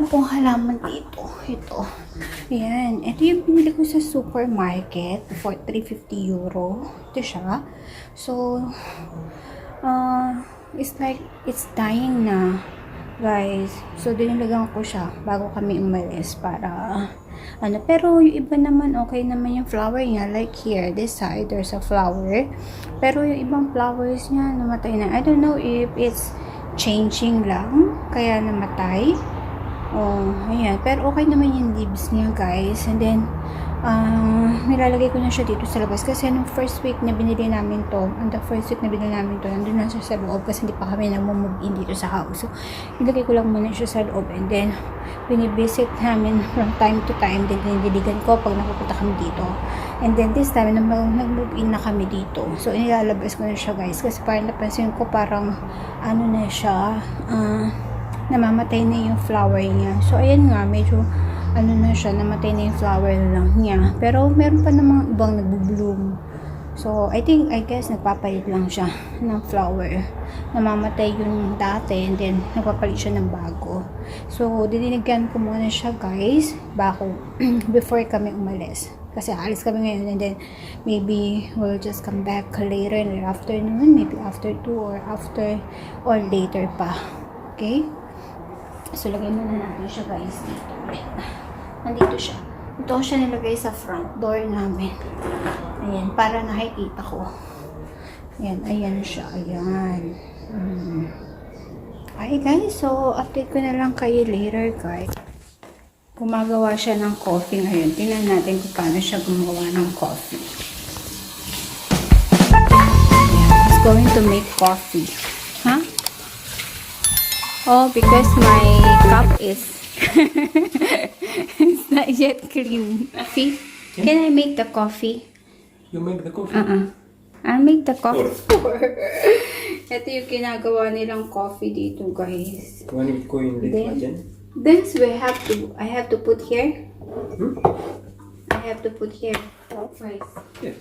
Meron akong halaman dito. Ito. Ayan. Ito yung binili ko sa supermarket for 350 euro. Ito siya. So, it's like, it's dying na. Guys. So, dinilagan ko siya bago kami umalis para, pero yung iba naman, okay naman yung flower niya. Like here, this side, there's a flower. Pero yung ibang flowers niya, namatay na. I don't know if it's changing lang, kaya namatay. Oh, ayan. Pero okay naman yung leaves niya, guys. And then, nilalagay ko na siya dito sa labas. Kasi nung first week na binili namin to, nandun na siya sa loob kasi hindi pa kami nag-move in dito sa house. So, nilagay ko lang muna siya sa loob. And then, binivisit namin from time to time. Then, dinidiligan ko pag napupunta kami dito. And then, this time, nag-move in na kami dito. So, inilalabas ko na siya, guys. Kasi parang napansin ko parang, na siya, namamatay na yung flower niya. So, ayan nga, medyo, na siya, namatay na yung flower lang niya. Pero, meron pa namang ibang nagbo-bloom. So, I guess, nagpapalit lang siya ng flower. Namamatay yung dati, and then, nagpapalit siya ng bago. So, dinigyan ko muna siya, guys, before kami umalis. Kasi alis kami ngayon, and then, maybe, we'll just come back later in the afternoon, maybe after 2 or later pa. Okay? So, lagay muna natin siya, guys, dito. Nandito siya. Ito siya nilagay sa front door namin. Ayan, para nakikita ko. Ayan siya. Ayan. Okay, guys. So, update ko na lang kayo later, guys. Gumagawa siya ng coffee ngayon. Tingnan natin kung paano siya gumawa ng coffee. Ayan, he's going to make coffee. Huh? Oh, because my cup is it's not yet clean. See? Can I make the coffee? You make the coffee? I'll make the coffee for. Ito yung ginagawa nilang coffee dito, guys. When you go in This I have to put here. I have to put here. First. Yeah.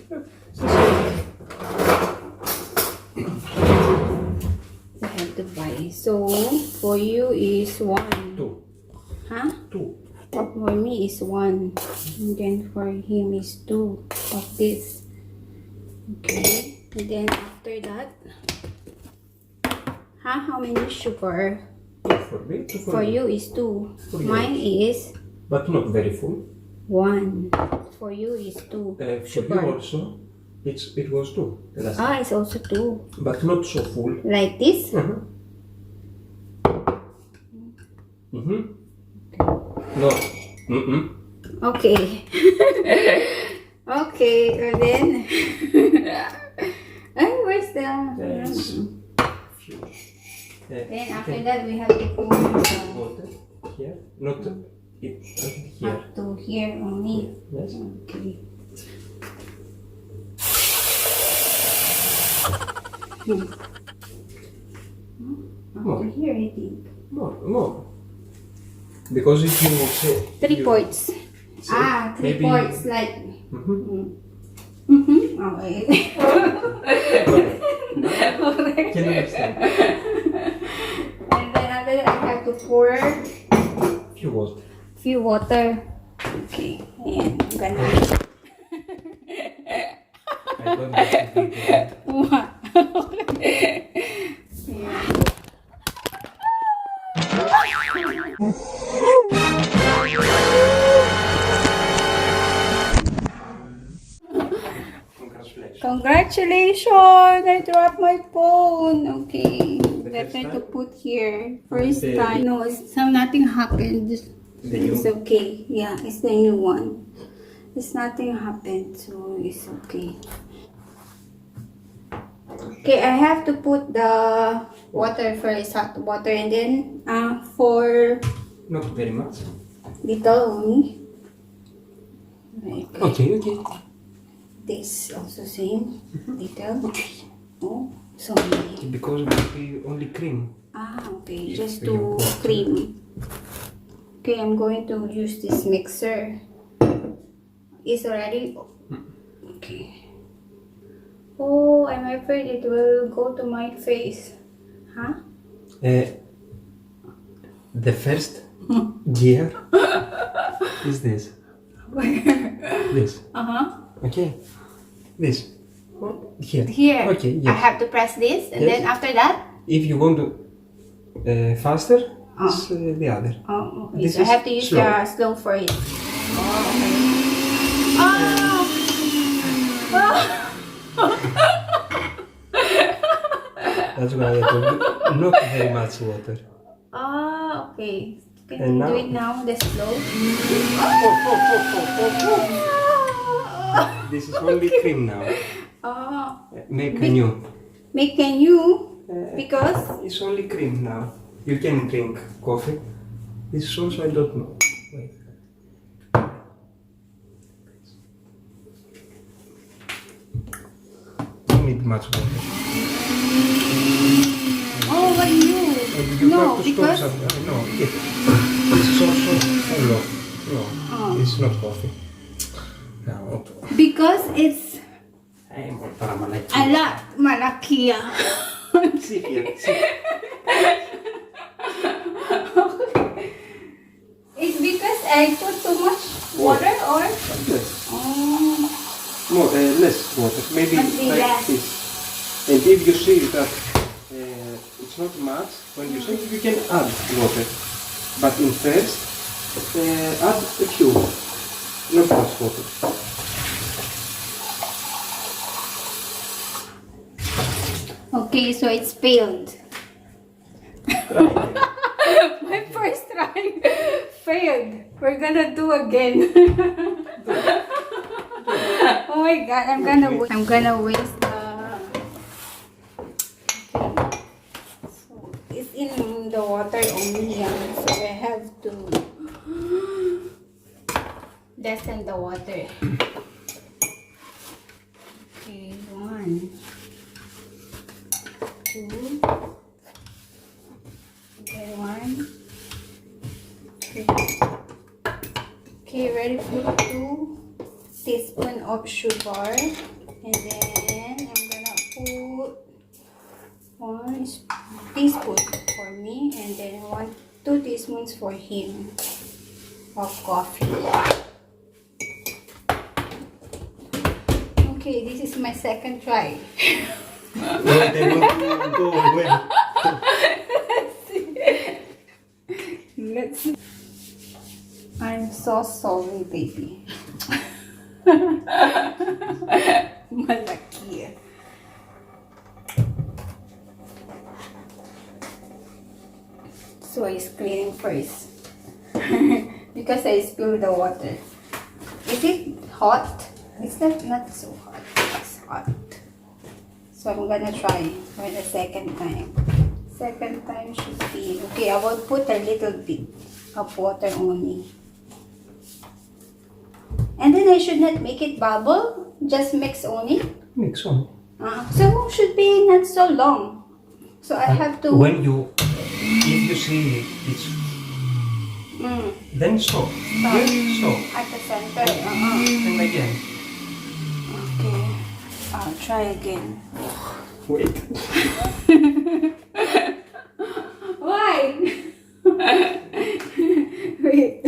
I have to buy. So, for you is 1. 2. Huh? 2. For me is 1. And then for him is 2 of this. Okay. And then after that, how many sugar? For me? For you is 2. Mine is... But not very full. 1. For you is 2. For sugar. you also, it was 2. It's also 2. But not so full. Like this? No. Okay. Okay, and then... where's the... Then after that, we have to put water here. Not here. Up to here only. Yes. Okay. Up to here, I think. More. Because if you say 3 quarts. 3 quarts, like. Okay. Can you understand? And then after that, I have to pour few water. Okay. Ayan. Ganun. I don't know if you do that. What? Congratulations! I dropped my phone. Okay, better to put here. First time. No, nothing happened. It's okay. Yeah, it's the new one. It's nothing happened, so it's okay. Okay, I have to put the water first, hot water, and then for Not very much. little only. Okay. This also same. Little. Oh, sorry. Because we only cream. Okay. Just to cream. Okay, I'm going to use this mixer. Is already? Okay. Oh, I'm afraid it will go to my face. Huh? The first Here is this. Where? This. Okay. This. Here. Here. Okay. I Yes. have to press this, and Yes. then after that. If you want to faster, it's the other. Oh, okay. This So I is have to use slow. the slow for it. Oh, okay. Oh! That's why I told you not very much water. Oh, okay. Can And you now- do it now, the slow? This is only cream now. Oh, Make a new. make can you? Because It's only cream now. You can drink coffee. This is also, I don't know. Wait. Don't need much water. oh, what you? You No, have to because stop some. No, this is also full of. No, it's not coffee. No. because it's Para malaki. malaki. See here. See. It's because I put too much water or Yes. oh, More, less water. Maybe Must be like less. this. And if you see that it's not much, when you shake, you can add water. But in first, add a few, not much water. okay, so it's failed. Try again. My first try failed. We're gonna do again. Oh my god, I'm gonna waste the. Okay. So it's in the water only, so I have to lessen the water. Okay, 1, 2. Okay, 1, 3. Okay, ready for 2 teaspoons of sugar, and then I'm gonna put 1 teaspoon for me, and then 2 teaspoons for him of coffee. Okay, this is my second try. Wait, I want to go away. Let's see. I'm so sorry, baby. Malaki. So I cleaning first. Because I spilled the water. Is it hot? It's not so hot. It's hot. So I'm gonna try for the second time. Second time should be okay. I will put a little bit of water only. And then I should not make it bubble. Just mix only. Mix on. So should be not so long. So I have to. When you, if you see it's, then stop. Stop. Here, stop. At the center. And again. Okay. I'll try again. Wait. Why? Wait.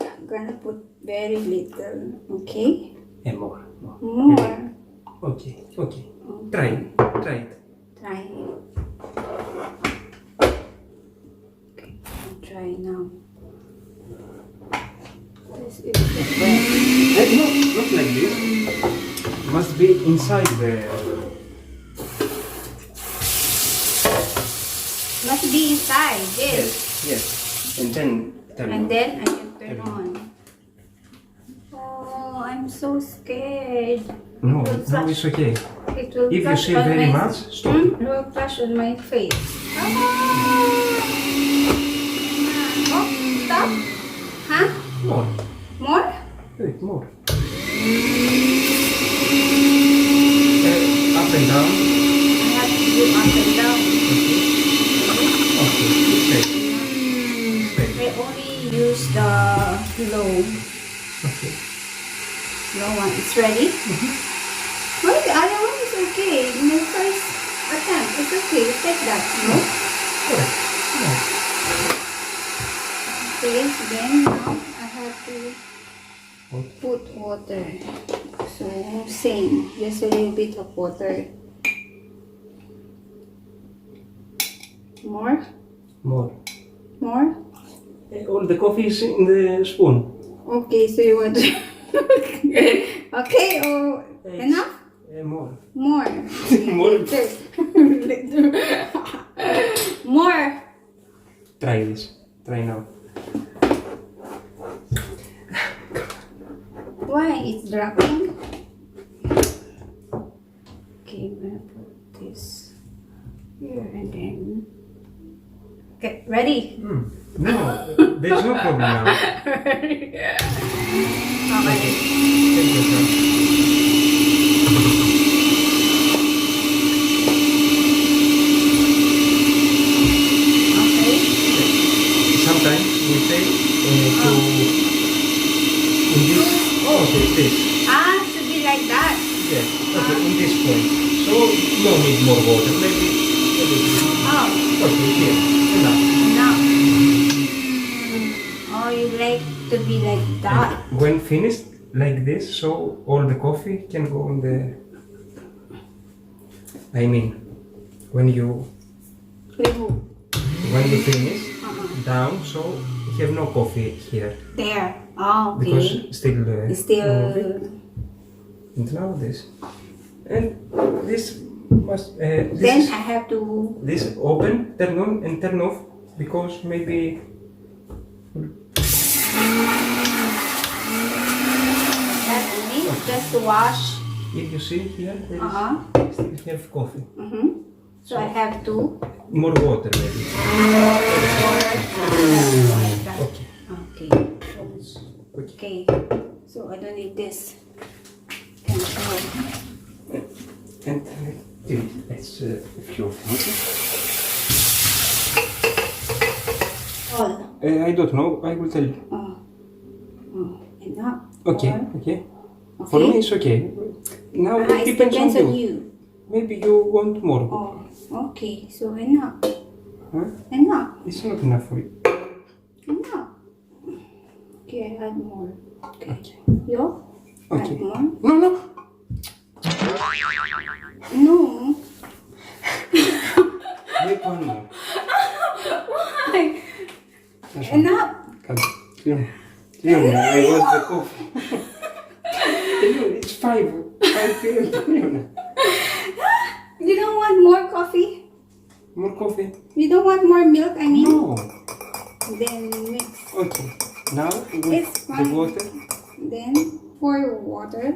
I'm gonna put very little. Okay. And more. More. Okay. Okay. Try it. Try it. Try. Okay. I'll try now. This is the bread. No, not like this. Must be inside the. Must be inside. Yes. Yes. And then. Turn And on. then I can turn on. Oh, I'm so scared. No, It will now flash. it's okay. It will If you flash see on very my- much, stop. It will flash on my face. Oh, stop. Huh? More. More? Wait, more. Up and down. I have to do up and down. Okay. Okay. I only use the low. Okay. Low one. It's ready? Well, the other one is okay. My first attempt. It's okay. Take that. No? Correct. Yes. this. Then now I have to put water. So same, just a little bit of water. More? More. More? All the coffee is in the spoon. Okay, so you want to... Okay, or enough? More. More. More. More. Try this. Try now. Why it's dropping? Okay, I'm gonna put this here and then. Okay, ready? No, there's no problem now. Okay. Take your time. Okay. Sometimes we say to in this. Okay, this. Should be like that. Yes. Okay, in this point. So no need more water. Maybe a little. Oh, Okay, here. Enough. no. Oh, you like to be like that. And when finished like this, so all the coffee can go in the. I mean, when you finish down, so you have no coffee here There. Oh, okay. because still Still. and now this and this must this Then is- I have to. this open, turn on and turn off because maybe That's only just to wash. if you see here there is still have coffee. So I have to. More water maybe. Okay. Okay. Okay. Okay. So I don't need this. And let's a few things. All. I don't know. I will tell you. Enough. Okay. Or- Okay. For me it's okay. Now it It depends depends on on you. you. Maybe you want more. Oh, okay. So enough. Huh? Enough. It's not enough for you. Enough. Okay, I add more. Okay. Okay. You? Okay. Add more? No, no. No. Wait one more. Why? That's one. Enough. Come. Clear. Clear. I want the coffee. It's 5 p.m. You don't want more coffee? More coffee? You don't want more milk, I mean? No. Then mix. Okay. Now with It's the fine. water. Then pour water.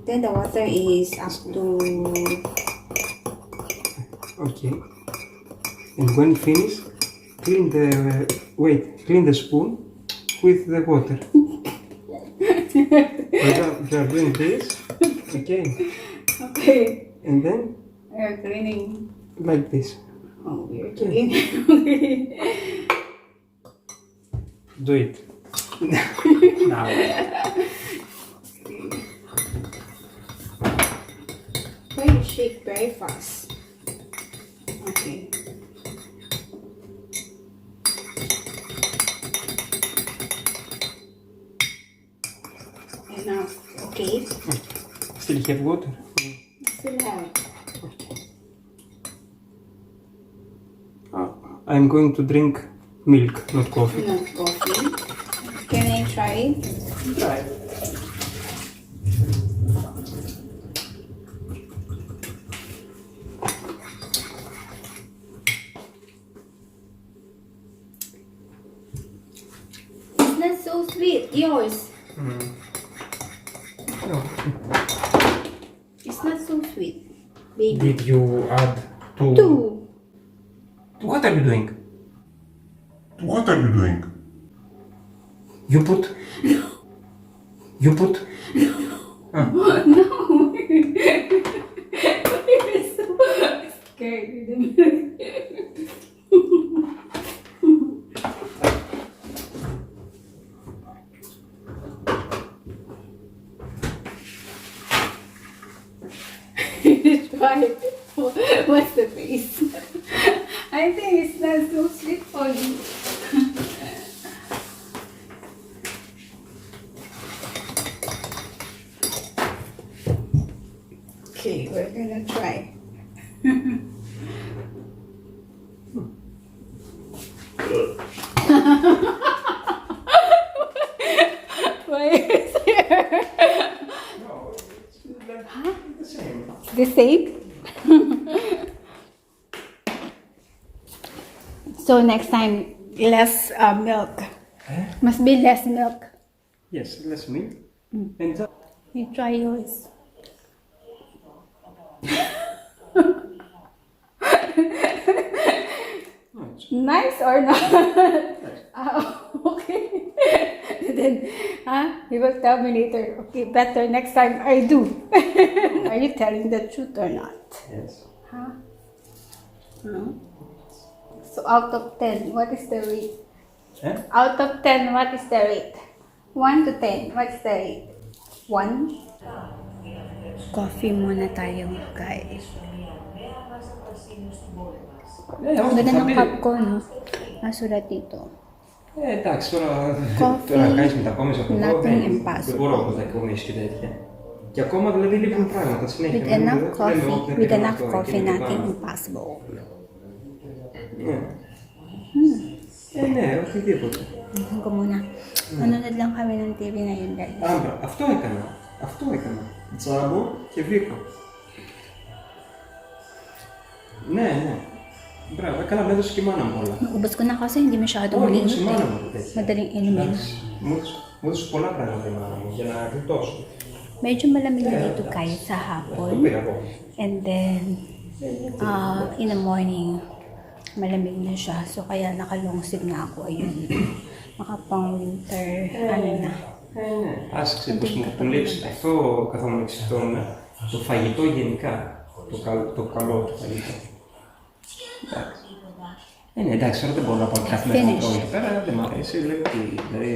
Then the water is up to... Okay. And when finish, clean the spoon with the water. You are doing this. Okay. Okay. And then We're cleaning. like this. Oh, we're cleaning. Okay. Do it. Now. Why you shake very fast? Okay. Enough. Okay. Still have water? Still have. I'm going to drink milk, not coffee. Not coffee. Can I try it? Try. It's not so sweet. Yours. No. It's not so sweet. Baby. Did you add to... Two. What are you doing? What are you doing? You put... You put... No. You're so scared with the milk. Try it. What's the face? I think it's That's so sweet for you. Okay, we're gonna try. Why is here? No, it's the same. The same? So next time, less milk. Must be less milk. Yes, less milk. And that, You try yours. Nice or not? Okay. Then, you will tell me later. Okay, better next time I do. Are you telling the truth or not? yes. No. So out of 10, what is the rate? Eh? Out of 10, what is the rate? 1 to 10, what's the rate? 1? Coffee muna tayo, guys. Όχι, Ganda θα ng μπει. cup ko, no? Nasulat dito. Εντάξει, τώρα Coffee, τώρα να κάνεις μετακόμιση από εδώ, nothing δεν impossible. μπορώ να μετακομίσεις και τέτοια. Και ακόμα δηλαδή λείπουν πράγματα συνέχεια. With Δεν enough λέμε, coffee, όχι, δεν with πήραμε enough αυτό, coffee, εκείνο και nothing πάνω. impossible. Ναι. Ναι, οτιδήποτε. Tingnan ko muna. Nanonood lang kami ng TV ngayon, guys. Άμπρα, αυτό έκανα. Αυτό έκανα. Τζάμπο και βίκο. Ναι, ναι. Μπράβο, έκανα με έδωσε και η μάνα μου όλα. Naubos ko na kasi hindi masyadong Όχι, mainit έδωσε η μάνα eh. μου τέτοια. Madaling inumin. Εντάξει, μου έδωσε πολλά πράγματα η μάνα μου για να γλιτώσω. Medyo malamig na dito guys sa Το hapon. πήρα εγώ. And then, in the morning, malamig na siya. So, kaya nakalungsig na ako. Ayun. Nakapang winter, ano na. Ναι. Άσκησε πως μου λείψει. Αυτό καθόμουν και το φαγητό γενικά. Το καλό το φαγητό. Εντάξει. Ναι, εντάξει, τώρα δεν μπορώ να πω καθημερινά Finish. τρώω εκεί πέρα, δεν μ' αρέσει, λέω ότι δηλαδή